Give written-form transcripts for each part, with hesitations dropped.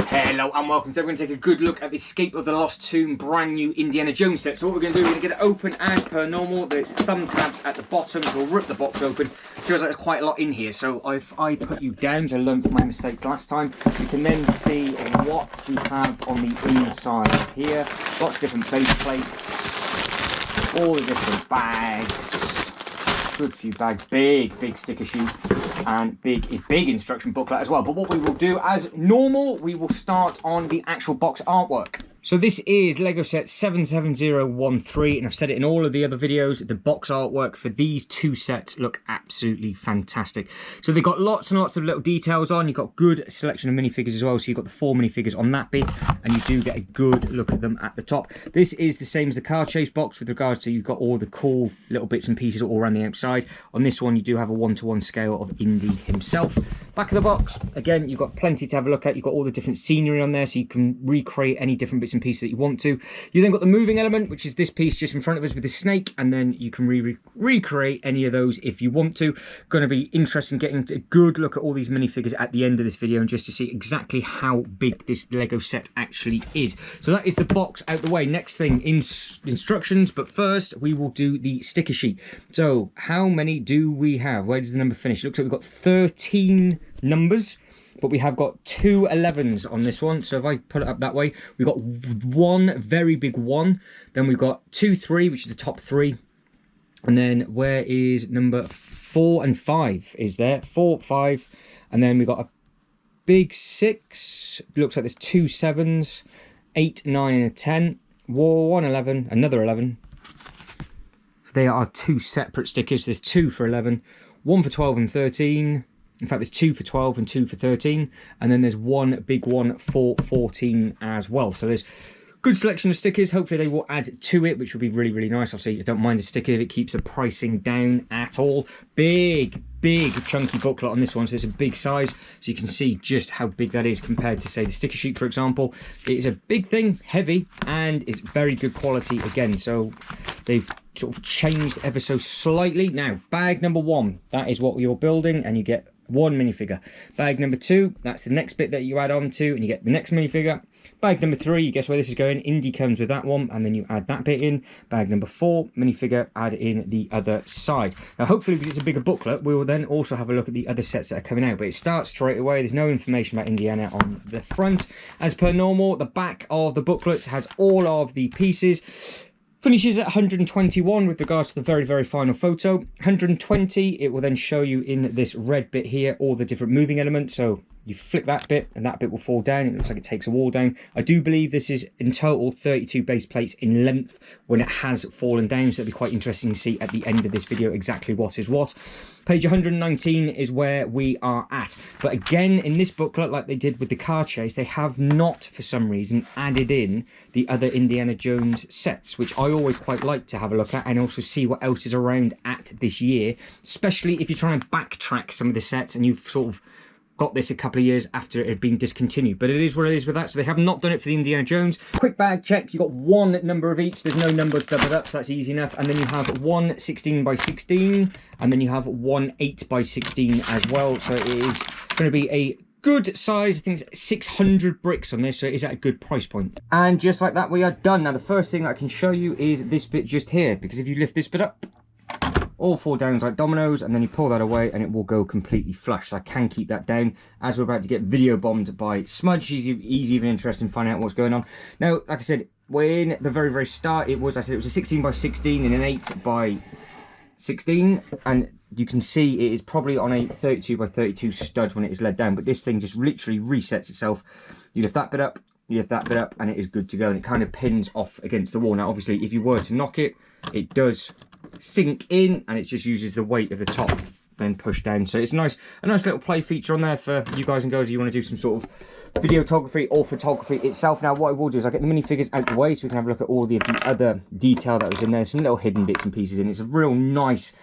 Hello and welcome. So we're going to take a good look at the Escape of the Lost Tomb brand new Indiana Jones set. So what we're going to do, we're going to get it open as per normal. There's thumb tabs at the bottom, so we'll rip the box open. Feels like there's quite a lot in here, so if I put you down, so I learned from my mistakes last time, you can then see what we have on the inside here. Lots of different base plates, all the different bags. Good few bags, big sticker sheet, and big instruction booklet as well. But what we will do as normal, we will start on the actual box artwork. So this is Lego set 77013, and I've said it in all of the other videos, the box artwork for these two sets look absolutely fantastic. So they've got lots and lots of little details on. You've got good selection of minifigures as well, so you've got the 4 minifigures on that bit, and you do get a good look at them at the top. This is the same as the car chase box with regards to you've got all the cool little bits and pieces all around the outside. On this one, you do have a 1-to-1 scale of Indy himself. Back of the box, again, you've got plenty to have a look at. You've got all the different scenery on there, so you can recreate any different bits and pieces that you want to. You then got the moving element, which is this piece just in front of us with the snake, and then you can recreate any of those if you want to. Going to be interesting getting a good look at all these minifigures at the end of this video, and just to see exactly how big this Lego set actually is. So that is the box out the way. Next thing, instructions, but first we will do the sticker sheet. So how many do we have? Where does the number finish? It looks like we've got 13 numbers, but we have got 2 11s on this one. So if I put it up that way, we've got one very big 1, then we've got 2 3, which is the top 3, and then where is number 4 and 5 is there? 4 5, and then we've got a big 6, looks like there's 2 7s, 8 9 and a 10, 1 11, another 11. So they are 2 separate stickers. There's 2 for 11, 1 for 12 and 13. In fact, there's 2 for 12 and 2 for 13, and then there's one big one for 14 as well. So there's good selection of stickers. Hopefully they will add to it, which will be really, really nice. Obviously, I don't mind a sticker if it keeps the pricing down at all. Big chunky booklet on this one, so it's a big size, so you can see just how big that is compared to, say, the sticker sheet, for example. It is a big thing, heavy, and it's very good quality again. So they've sort of changed ever so slightly. Now, bag number 1, that is what you're building, and you get 1 minifigure. Bag number 2, that's the next bit that you add on to, and you get the next minifigure. Bag number 3, you guess where this is going. Indy comes with that one, and then you add that bit in. Bag number 4, minifigure, add in the other side. Now, hopefully, because it's a bigger booklet, we will then also have a look at the other sets that are coming out. But it starts straight away. There's no information about Indiana on the front. As per normal, the back of the booklet has all of the pieces. Finishes at 121 with regards to the very final photo. 120, it will then show you in this red bit here all the different moving elements. So you flick that bit and that bit will fall down. It looks like it takes a wall down. I do believe this is in total 32 base plates in length when it has fallen down, so it'll be quite interesting to see at the end of this video exactly what is what. Page 119 is where we are at. But again, in this booklet, like they did with the car chase, they have not, for some reason, added in the other Indiana Jones sets, which I always quite like to have a look at and also see what else is around at this year, especially if you're trying to backtrack some of the sets and you've sort of got this a couple of years after it had been discontinued. But it is what it is with that, so they have not done it for the Indiana Jones. Quick bag check, you've got 1 number of each. There's no number to double up, so that's easy enough. And then you have 1 16 by 16, and then you have 1 8 by 16 as well. So it is going to be a good size. I think it's 600 bricks on this, so it is at a good price point. And just like that, we are done. Now, the first thing that I can show you is this bit just here, because if you lift this bit up, all 4 downs like dominoes, and then you pull that away and it will go completely flush. So I can keep that down as we're about to get video bombed by Smudge. He's even interested in finding out what's going on. Now, like I said, when the very start, it was a 16 by 16 and an 8 by 16, and you can see it is probably on a 32 by 32 stud when it is led down, but this thing just literally resets itself. You lift that bit up, you lift that bit up, and it is good to go, and it kind of pins off against the wall. Now, obviously, if you were to knock it, it does sink in, and it just uses the weight of the top then push down. So it's a nice little play feature on there for you guys and girls if you want to do some sort of videography or photography itself. Now, what I will do is I'll get the minifigures out the way so we can have a look at all the other detail that was in there. Some little hidden bits and pieces in it. It's a really nice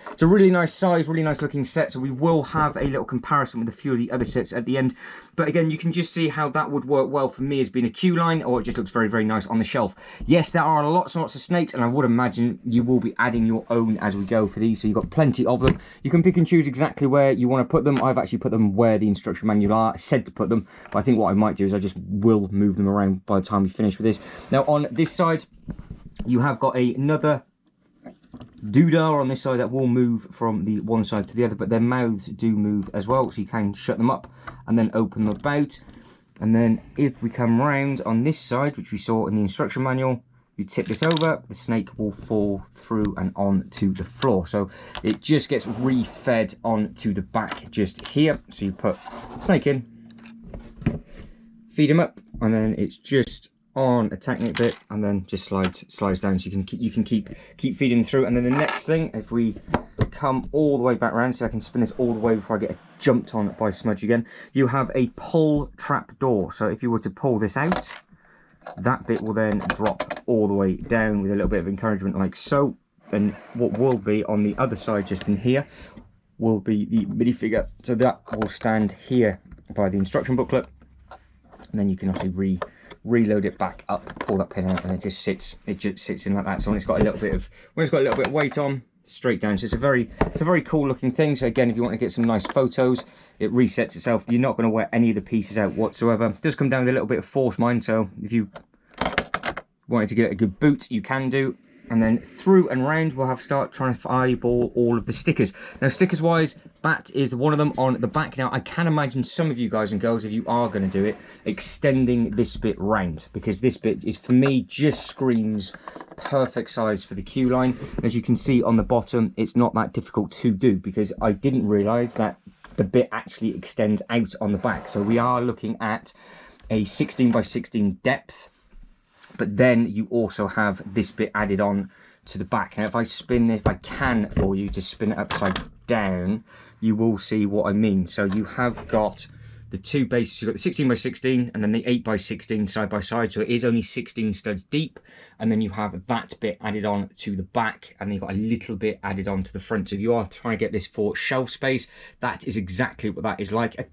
size, really nice looking set. So we will have a little comparison with a few of the other sets at the end. But again, you can just see how that would work well for me as being a queue line, or it just looks very, very nice on the shelf. Yes, there are lots and lots of snakes, and I would imagine you will be adding your own as we go for these, so you've got plenty of them. You can pick and choose exactly where you want to put them. I've actually put them where the instruction manual are said to put them, but I think what I might do is I just will move them around by the time we finish with this. Now on this side, you have got another doodah on this side that will move from the one side to the other, but their mouths do move as well, so you can shut them up and then open them about. And then if we come round on this side, which we saw in the instruction manual, you tip this over, the snake will fall through and onto the floor. So it just gets re-fed onto the back just here. So you put snake in, feed him up, and then it's just on a technic bit, and then just slides down, so you can keep feeding through. And then the next thing, if we come all the way back around, so I can spin this all the way before I get jumped on by Smudge again, you have a pull trap door. So if you were to pull this out, that bit will then drop all the way down with a little bit of encouragement like so. Then what will be on the other side, just in here, will be the minifigure, so that will stand here by the instruction booklet, and then you can obviously reload it back up, pull that pin out, and it just sits in like that. So when it's got a little bit of weight on, straight down. So it's a very cool looking thing. So again, if you want to get some nice photos, it resets itself. You're not going to wear any of the pieces out whatsoever. It does come down with a little bit of force, mind, so if you wanted to get a good boot, you can do. And then through and round, we'll have to start trying to eyeball all of the stickers. Now, stickers wise, that is one of them on the back. Now, I can imagine some of you guys and girls, if you are going to do it, extending this bit round, because this bit is, for me, just screams perfect size for the queue line. As you can see on the bottom, it's not that difficult to do, because I didn't realise that the bit actually extends out on the back. So we are looking at a 16 by 16 depth. But then you also have this bit added on to the back. Now, if I spin this, if I can for you, just spin it upside down, you will see what I mean. So you have got the two bases. You've got the 16 by 16 and then the 8 by 16 side by side. So it is only 16 studs deep. And then you have that bit added on to the back, and then you've got a little bit added on to the front. So if you are trying to get this for shelf space, that is exactly what that is like.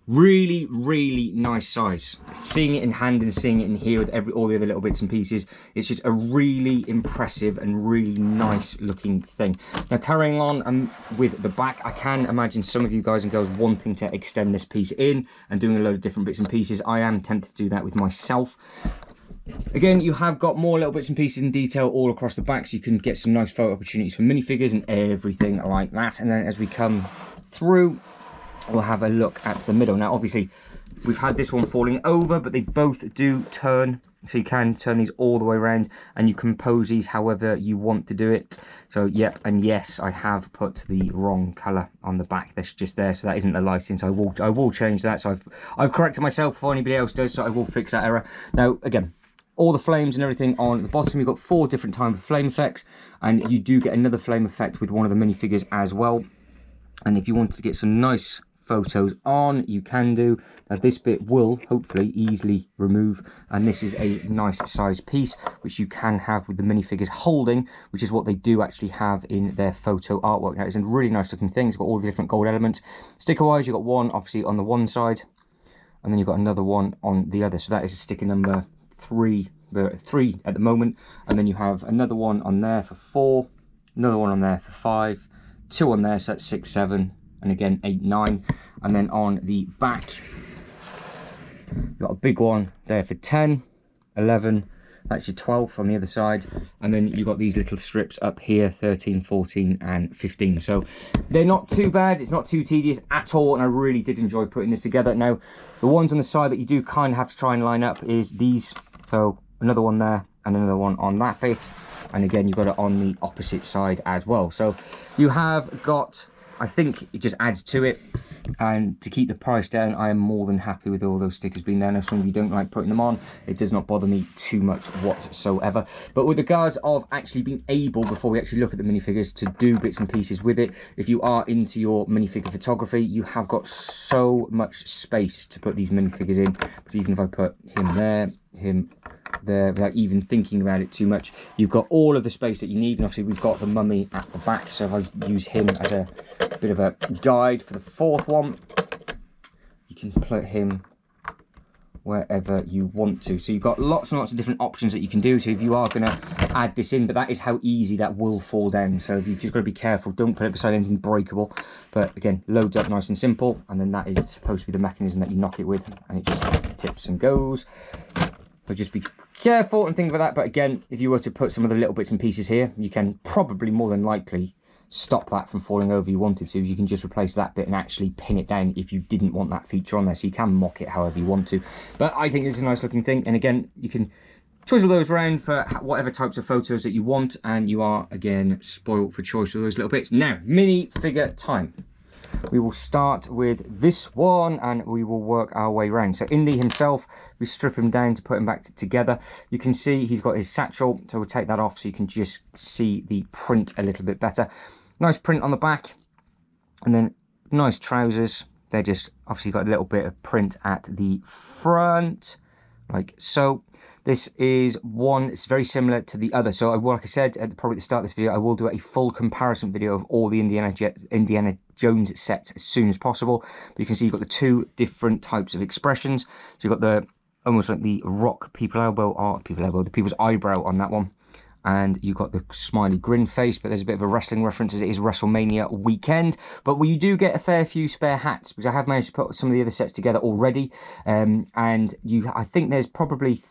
Really, really nice size. Seeing it in hand and seeing it in here with all the other little bits and pieces, it's just a really impressive and really nice looking thing. Now, carrying on with the back, I can imagine some of you guys and girls wanting to extend this piece in and doing a load of different bits and pieces. I am tempted to do that with myself. Again, you have got more little bits and pieces in detail all across the back, so you can get some nice photo opportunities for minifigures and everything like that. And then as we come through, we'll have a look at the middle. Now, obviously, we've had this one falling over, but they both do turn. So you can turn these all the way around, and you can pose these however you want to do it. So, yep, and yes, I have put the wrong colour on the back. That's just there, so that isn't a license. I will change that. So I've corrected myself before anybody else does, so I will fix that error. Now, again, all the flames and everything on the bottom, you've got 4 different types of flame effects, and you do get another flame effect with one of the minifigures as well. And if you wanted to get some nice photos on, you can do. Now, this bit will hopefully easily remove, and this is a nice size piece which you can have with the minifigures holding, which is what they do actually have in their photo artwork. Now, it's a really nice looking thing. It's got all the different gold elements. Sticker wise, you've got one obviously on the one side, and then you've got another one on the other. So that is a sticker number 3 at the moment, and then you have another one on there for 4, another one on there for 5, 2 on there, so that's 6, 7, and again 8, 9. And then on the back, you've got a big one there for 10, 11, that's your 12th on the other side, and then you've got these little strips up here, 13, 14 and 15. So they're not too bad, it's not too tedious at all, and I really did enjoy putting this together. Now, the ones on the side that you do kind of have to try and line up is these. So another one there and another one on that bit, and again you've got it on the opposite side as well. So you have got, I think it just adds to it, and to keep the price down, I am more than happy with all those stickers being there. Now, some of you don't like putting them on, it does not bother me too much whatsoever. But with regards of actually being able, before we actually look at the minifigures, to do bits and pieces with it, if you are into your minifigure photography, you have got so much space to put these minifigures in. Because even if I put him there, him there, without even thinking about it too much, you've got all of the space that you need. And obviously we've got the mummy at the back, so if I use him as a bit of a guide for the 4th one, you can put him wherever you want to. So you've got lots and lots of different options that you can do. So if you are going to add this in, but that is how easy that will fall down. So you've just got to be careful, don't put it beside anything breakable. But again, loads up nice and simple, and then that is supposed to be the mechanism that you knock it with, and it just tips and goes. So just be careful and think about that. But again, if you were to put some of the little bits and pieces here, you can probably more than likely stop that from falling over if you wanted to. You can just replace that bit and actually pin it down if you didn't want that feature on there. So you can mock it however you want to. But I think it's a nice looking thing. And again, you can twizzle those around for whatever types of photos that you want. And you are, again, spoiled for choice with those little bits. Now, minifigure time. We will start with this one and we will work our way around. So Indy himself, we strip him down to put him back together. You can see he's got his satchel, so we'll take that off so you can just see the print a little bit better. Nice print on the back, and then nice trousers. They're just obviously got a little bit of print at the front, like so. This is one, it's very similar to the other. So like I said, probably at the start of this video, I will do a full comparison video of all the Indiana Jones sets as soon as possible. But you can see you've got the two different types of expressions. So you've got the, almost like the rock people elbow, or the people's eyebrow on that one. And you've got the smiley grin face, but there's a bit of a wrestling reference as it is WrestleMania weekend. But you do get a fair few spare hats, because I have managed to put some of the other sets together already. And I think there's probably,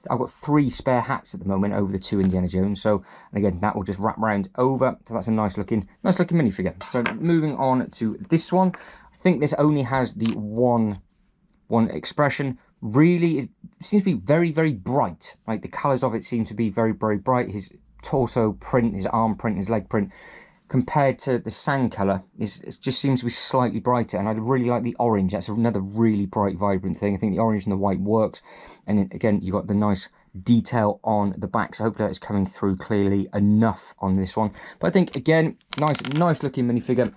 I've got 3 spare hats at the moment over the 2 Indiana Jones. So, and again, that will just wrap round over. So that's a nice looking minifigure. So moving on to this one. I think this only has the one expression. Really, it seems to be very, very bright. Like the colours of it seem to be very, very bright. His torso print, his arm print, his leg print, compared to the sand colour, it just seems to be slightly brighter. And I really like the orange. That's another really bright, vibrant thing. I think the orange and the white works. And then, again, you've got the nice detail on the back. So hopefully that's coming through clearly enough on this one. But I think, again, nice looking minifigure.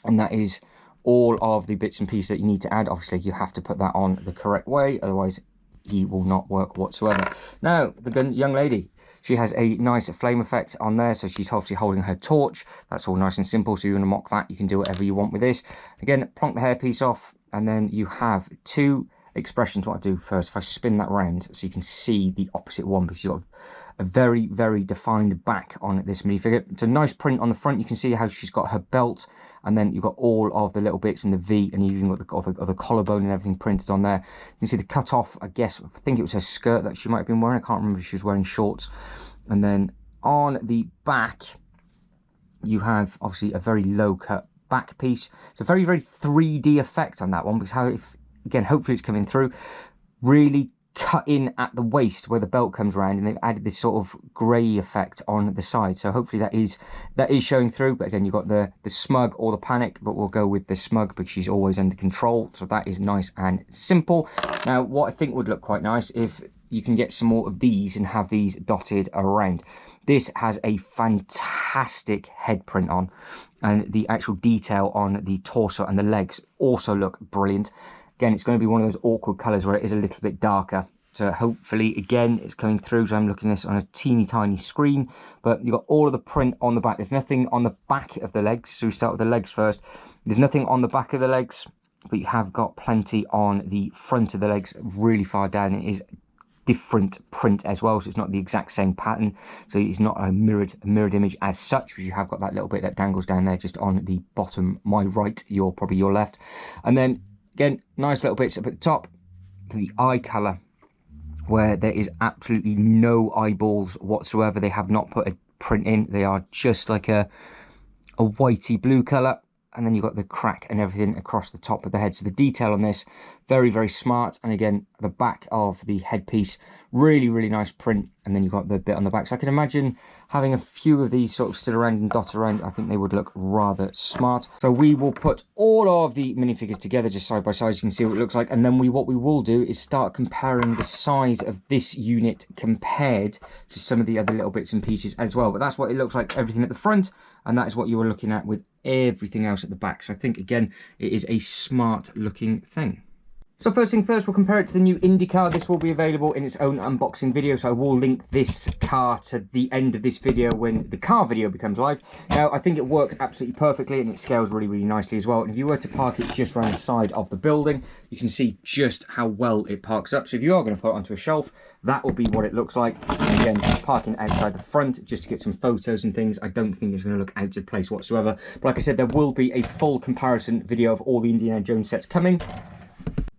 And that is all of the bits and pieces that you need to add. Obviously, you have to put that on the correct way. Otherwise, he will not work whatsoever. Now, the young lady, she has a nice flame effect on there. So she's obviously holding her torch. That's all nice and simple. So you want to mock that. You can do whatever you want with this. Again, plonk the hairpiece off. And then you have 2 expressions. What I do first, if I spin that round so you can see the opposite one, because you've got a very, very defined back on this minifigure. It's a nice print on the front. You can see how she's got her belt, and then you've got all of the little bits in the V, and you've even got the collarbone and everything printed on there. You can see the cut off, I think it was her skirt that she might have been wearing. I can't remember if she was wearing shorts. And then on the back, you have obviously a very low cut back piece. It's a very, very 3D effect on that one, because again, hopefully it's coming through. Really cut in at the waist where the belt comes around, and they've added this sort of grey effect on the side. So hopefully that is showing through. But again, you've got the smug or the panic, but we'll go with the smug because she's always under control. So that is nice and simple. Now, what I think would look quite nice if you can get some more of these and have these dotted around. This has a fantastic head print on, and the actual detail on the torso and the legs also look brilliant. Again, it's going to be one of those awkward colours where it is a little bit darker. So hopefully, again, it's coming through. So I'm looking at this on a teeny tiny screen. But you've got all of the print on the back. There's nothing on the back of the legs. So we start with the legs first. There's nothing on the back of the legs, but you have got plenty on the front of the legs, really far down. It is different print as well, so it's not the exact same pattern. So it's not a mirrored image as such, because you have got that little bit that dangles down there just on the bottom, my right, probably your left. And then again, nice little bits up at the top for the eye colour, where there is absolutely no eyeballs whatsoever. They have not put a print in. They are just like a whitey blue colour. And then you've got the crack and everything across the top of the head. So the detail on this, very, very smart. And again, the back of the headpiece, really, really nice print. And then you've got the bit on the back. So I can imagine having a few of these sort of stood around and dotted around. I think they would look rather smart. So we will put all of the minifigures together just side by side, so you can see what it looks like. And then what we will do is start comparing the size of this unit compared to some of the other little bits and pieces as well. But that's what it looks like, everything at the front. And that is what you were looking at with everything else at the back. So I think, again, it is a smart looking thing. So first thing first, we'll compare it to the new Indy car. This will be available in its own unboxing video, so I will link this car to the end of this video when the car video becomes live. Now, I think it works absolutely perfectly and it scales really, really nicely as well. And if you were to park it just around the side of the building, you can see just how well it parks up. So if you are going to put it onto a shelf, that will be what it looks like. And again, parking outside the front just to get some photos and things, I don't think it's going to look out of place whatsoever. But like I said, there will be a full comparison video of all the Indiana Jones sets coming.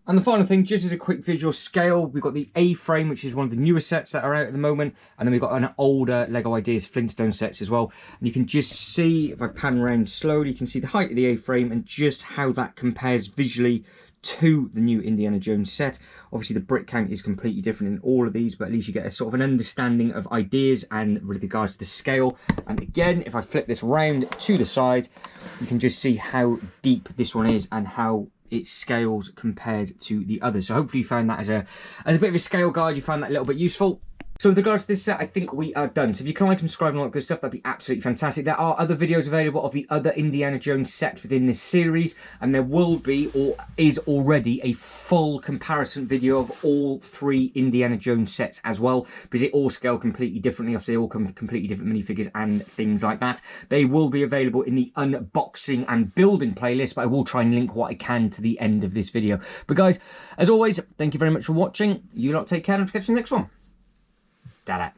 And the final thing, just as a quick visual scale, we've got the A-frame, which is one of the newer sets that are out at the moment. And then we've got an older LEGO Ideas Flintstone sets as well. And you can just see, if I pan around slowly, you can see the height of the A-frame and just how that compares visually to the new Indiana Jones set. Obviously, the brick count is completely different in all of these, but at least you get a sort of an understanding of ideas and with regards to the scale. And again, if I flip this round to the side, you can just see how deep this one is and how it scales compared to the others. So hopefully you found that as a bit of a scale guide, you found that a little bit useful. So with regards to this set, I think we are done. So if you can like and subscribe and all that good stuff, that'd be absolutely fantastic. There are other videos available of the other Indiana Jones sets within this series, and there will be, or is already, a full comparison video of all 3 Indiana Jones sets as well, because it all scale completely differently. Obviously, they all come with completely different minifigures and things like that. They will be available in the unboxing and building playlist, but I will try and link what I can to the end of this video. But guys, as always, thank you very much for watching. You lot take care and I'll catch you in the next one. Ta-da.